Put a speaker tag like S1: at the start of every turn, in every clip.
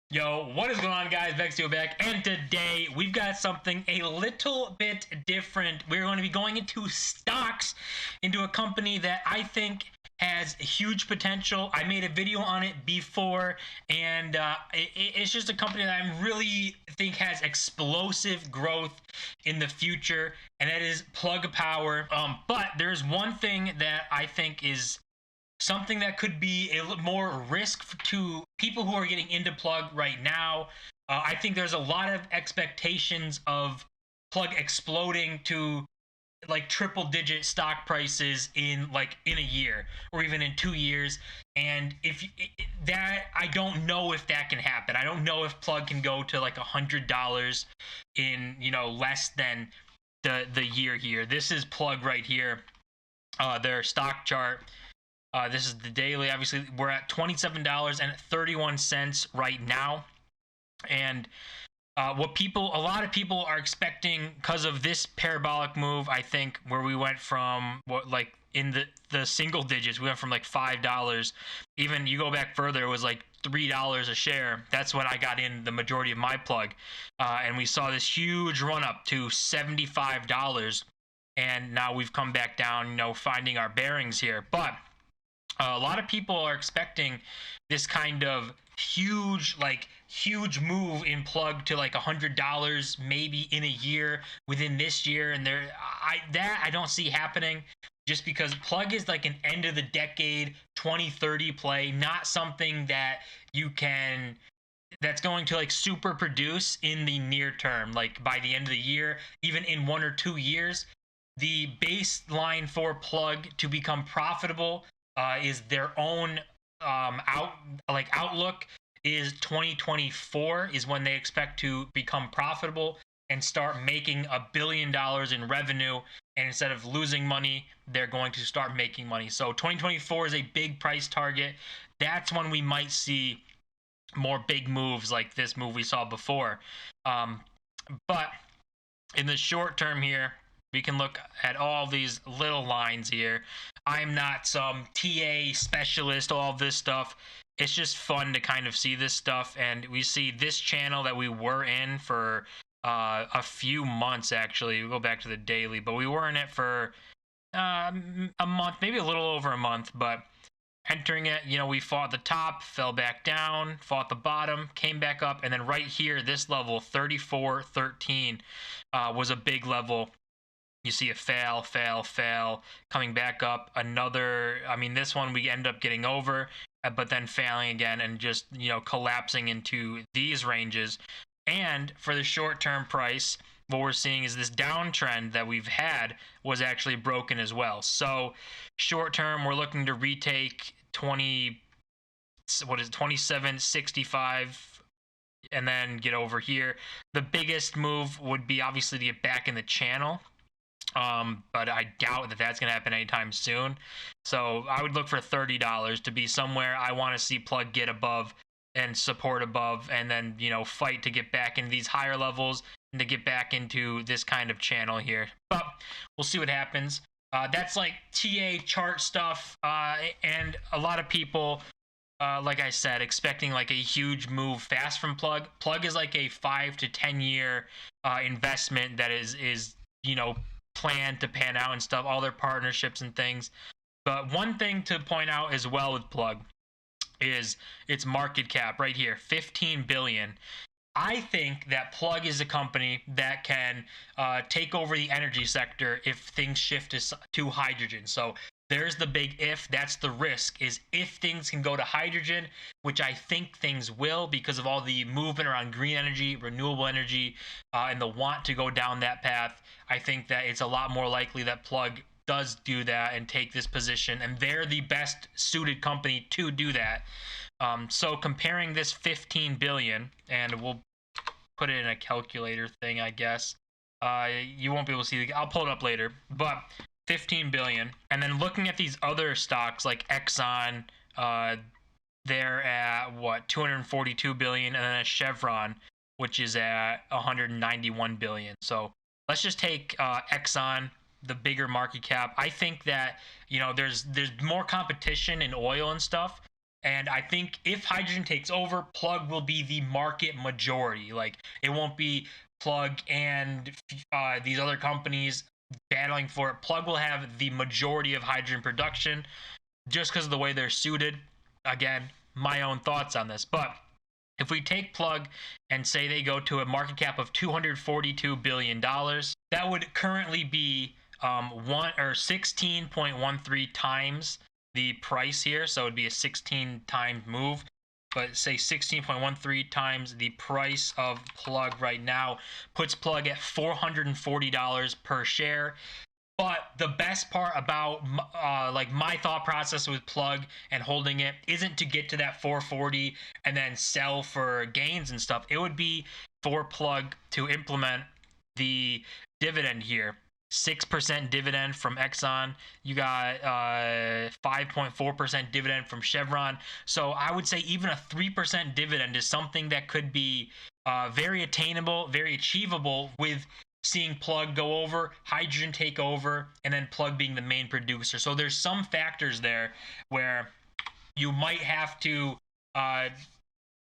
S1: Yo, what is going on, guys? Bexio back, and today we've got something a little bit different. We're going to be going into stocks, into a company that I think has huge potential. I made a video on it before, and it's just a company that I really think has explosive growth in the future, and that is Plug Power. But there's one thing that I think is something that could be a little more risk to people who are getting into Plug right now. I think there's a lot of expectations of Plug exploding to like triple digit stock prices in a year or even in 2 years. And if that, I don't know if that can happen. I don't know if Plug can go to like $100 in less than the year here. This is Plug right here, their stock chart. This is the daily. Obviously, we're at $27.31 right now, and a lot of people are expecting because of this parabolic move. I think where we went from in the single digits, we went from like $5. Even you go back further, it was like $3 a share. That's when I got in the majority of my Plug, and we saw this huge run up to $75, and now we've come back down, finding our bearings here, but. A lot of people are expecting this kind of huge move in Plug to like $100 maybe in a year within this year, and I don't see happening, just because Plug is like an end of the decade 2030 play, not something that that's going to like super produce in the near term, like by the end of the year, even in 1 or 2 years. The baseline for Plug to become profitable is their own outlook is 2024 is when they expect to become profitable and start making $1 billion in revenue. And instead of losing money, they're going to start making money. So 2024 is a big price target. That's when we might see more big moves like this move we saw before. But in the short term here, we can look at all these little lines here. I'm not some TA specialist, all this stuff. It's just fun to kind of see this stuff. And we see this channel that we were in for a few months, actually. We'll go back to the daily, but we were in it for a month, maybe a little over a month. But entering it, we fought the top, fell back down, fought the bottom, came back up. And then right here, this level, 34.13, was a big level. You see a fail, coming back up. Another, this one we end up getting over, but then failing again and just, collapsing into these ranges. And for the short-term price, what we're seeing is this downtrend that we've had was actually broken as well. So short-term, we're looking to retake 27.65 and then get over here. The biggest move would be obviously to get back in the channel. But I doubt that that's going to happen anytime soon. So I would look for $30 to be somewhere I want to see Plug get above and support above, and then, fight to get back into these higher levels and to get back into this kind of channel here. But we'll see what happens. That's like TA chart stuff, and a lot of people, like I said, expecting like a huge move fast from Plug. Plug is like a 5 to 10 year investment that is plan to pan out and stuff, all their partnerships and things. But one thing to point out as well with Plug is its market cap right here, 15 billion. I think that Plug is a company that can take over the energy sector if things shift to hydrogen. So there's the big if. That's the risk, is if things can go to hydrogen, which I think things will because of all the movement around green energy, renewable energy, and the want to go down that path. I think that it's a lot more likely that Plug does do that and take this position, and they're the best suited company to do that. So comparing this 15 billion, and we'll put it in a calculator thing, I guess. You won't be able to see I'll pull it up later, but 15 billion. And then looking at these other stocks like Exxon, they're at what, 242 billion, and then a Chevron, which is at 191 billion. So let's just take Exxon, the bigger market cap. I think that there's more competition in oil and stuff, And I think if hydrogen takes over, Plug will be the market majority. Like, it won't be Plug and these other companies battling for it. Plug will have the majority of hydrogen production just because of the way they're suited. Again, my own thoughts on this. But if we take Plug and say they go to a market cap of $242 billion, that would currently be 16.13 times the price here. So it would be a 16 times move. But say 16.13 times the price of Plug right now puts Plug at $440 per share. But the best part about like my thought process with Plug and holding it isn't to get to that 440 and then sell for gains and stuff. It would be for Plug to implement the dividend here. 6% dividend from Exxon. You got 5.4% dividend from Chevron. So I would say even a 3% dividend is something that could be very attainable, very achievable with seeing Plug go over, hydrogen take over, and then Plug being the main producer. So there's some factors there where you might have to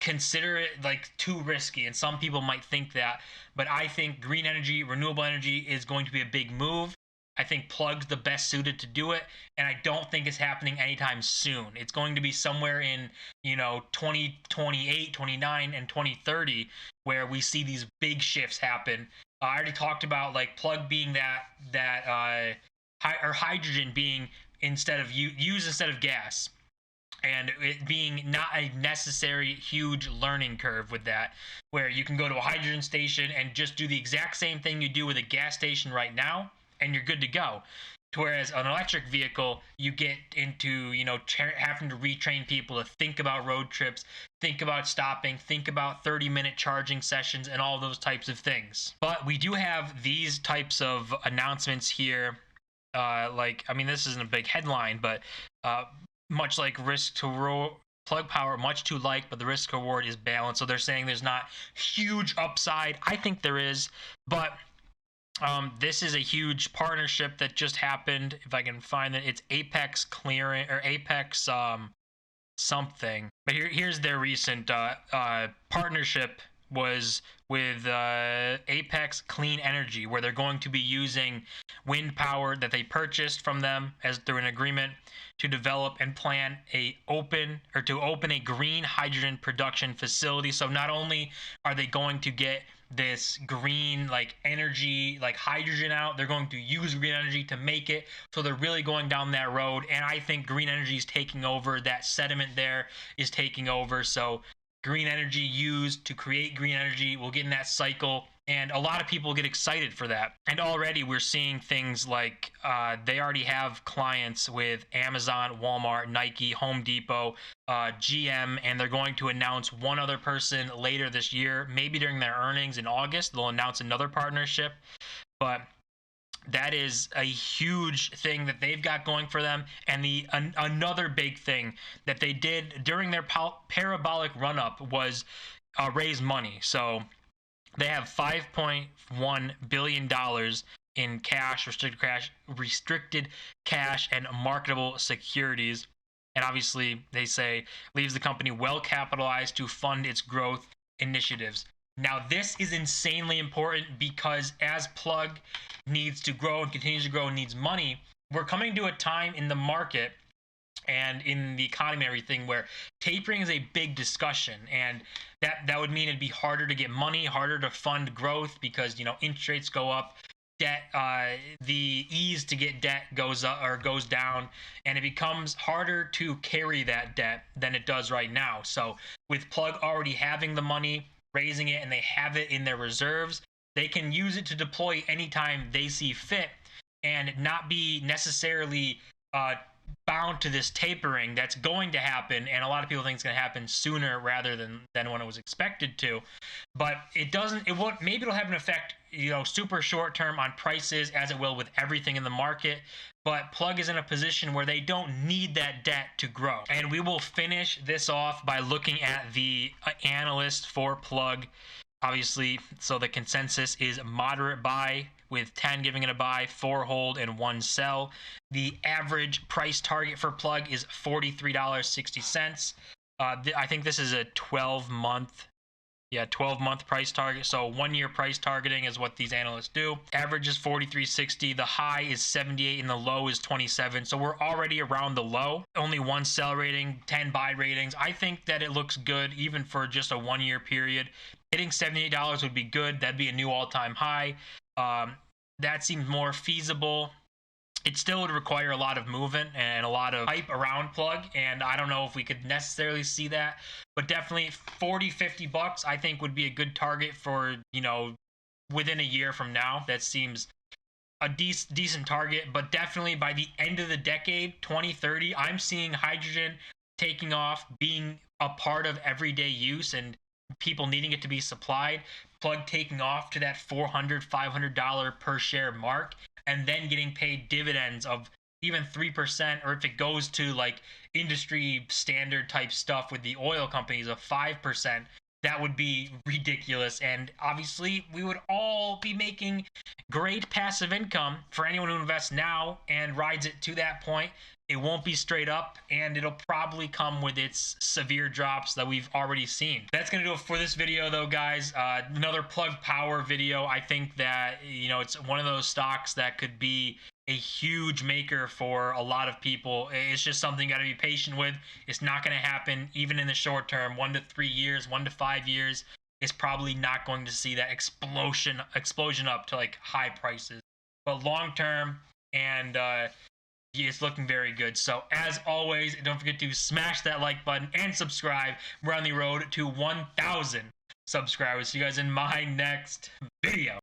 S1: consider it like too risky, and some people might think that, but I think green energy, renewable energy is going to be a big move. I think Plug's the best suited to do it, and I don't think it's happening anytime soon. It's going to be somewhere in 2028, 29, and 2030 where we see these big shifts happen. I already talked about like Plug being or hydrogen being used instead of gas, and it being not a necessary huge learning curve with that, where you can go to a hydrogen station and just do the exact same thing you do with a gas station right now, and you're good to go. Whereas an electric vehicle, you get into, having to retrain people to think about road trips, think about stopping, think about 30-minute charging sessions, and all those types of things. But we do have these types of announcements here. This isn't a big headline, but much like Plug Power, much to like, but the risk reward is balanced. So they're saying there's not huge upside. I think there is, but this is a huge partnership that just happened. If I can find it, it's Apex Clearing or Apex something. But here's their recent partnership was with Apex Clean Energy, where they're going to be using wind power that they purchased from them as through an agreement to develop and plan to open a green hydrogen production facility. So not only are they going to get this green energy hydrogen out, they're going to use green energy to make it. So they're really going down that road, and I think green energy is taking over. That sediment there is taking over. So green energy used to create green energy, we'll get in that cycle, and a lot of people get excited for that. And already we're seeing things like they already have clients with Amazon, Walmart, Nike, Home Depot, GM, and they're going to announce one other person later this year. Maybe during their earnings in August, they'll announce another partnership. But that is a huge thing that they've got going for them. And another big thing that they did during their parabolic run-up was raise money. So they have $5.1 billion in cash, restricted cash, and marketable securities. And obviously, they say, leaves the company well capitalized to fund its growth initiatives. Now, this is insanely important because as Plug needs to grow and continues to grow and needs money, we're coming to a time in the market and in the economy and everything where tapering is a big discussion, and that would mean it'd be harder to get money, harder to fund growth because interest rates go up, debt, the ease to get debt goes up or goes down, and it becomes harder to carry that debt than it does right now. So with Plug already having the money, raising it, and they have it in their reserves, they can use it to deploy anytime they see fit and not be necessarily bound to this tapering that's going to happen. And a lot of people think it's going to happen sooner rather than when it was expected to. But maybe it'll have an effect, super short term on prices, as it will with everything in the market. But Plug is in a position where they don't need that debt to grow. And we will finish this off by looking at the analyst for Plug. Obviously, so the consensus is moderate buy, with 10 giving it a buy, 4 hold, and 1 sell. The average price target for plug is $43.60. I think this is a 12-month 12-month price target. So 1 year price targeting is what these analysts do. Average is 43.60. The high is 78 and the low is 27. So we're already around the low. Only 1 sell rating, 10 buy ratings. I think that it looks good even for just a 1 year period. Hitting $78 would be good. That'd be a new all-time high. That seems more feasible. It still would require a lot of movement and a lot of hype around plug, and I don't know if we could necessarily see that, but definitely 40-50 bucks I think would be a good target for, you know, within a year from now. That seems a decent target, but definitely by the end of the decade, 2030, I'm seeing hydrogen taking off, being a part of everyday use and people needing it to be supplied, plug taking off to that $400-$500 per share mark, and then getting paid dividends of even 3%, or if it goes to like industry standard type stuff with the oil companies of 5%, that would be ridiculous. And obviously we would all be making great passive income for anyone who invests now and rides it to that point. It won't be straight up, and it'll probably come with its severe drops that we've already seen. That's going to do it for this video, though, guys. Another plug power video. I think that, you know, it's one of those stocks that could be a huge maker for a lot of people. It's just something you got to be patient with. It's not going to happen even in the short term. 1 to 3 years, 1 to 5 years. It's probably not going to see that explosion up to like high prices. But long term, and it's looking very good. So as always, don't forget to smash that like button and subscribe. We're on the road to 1,000 subscribers. See you guys in my next video.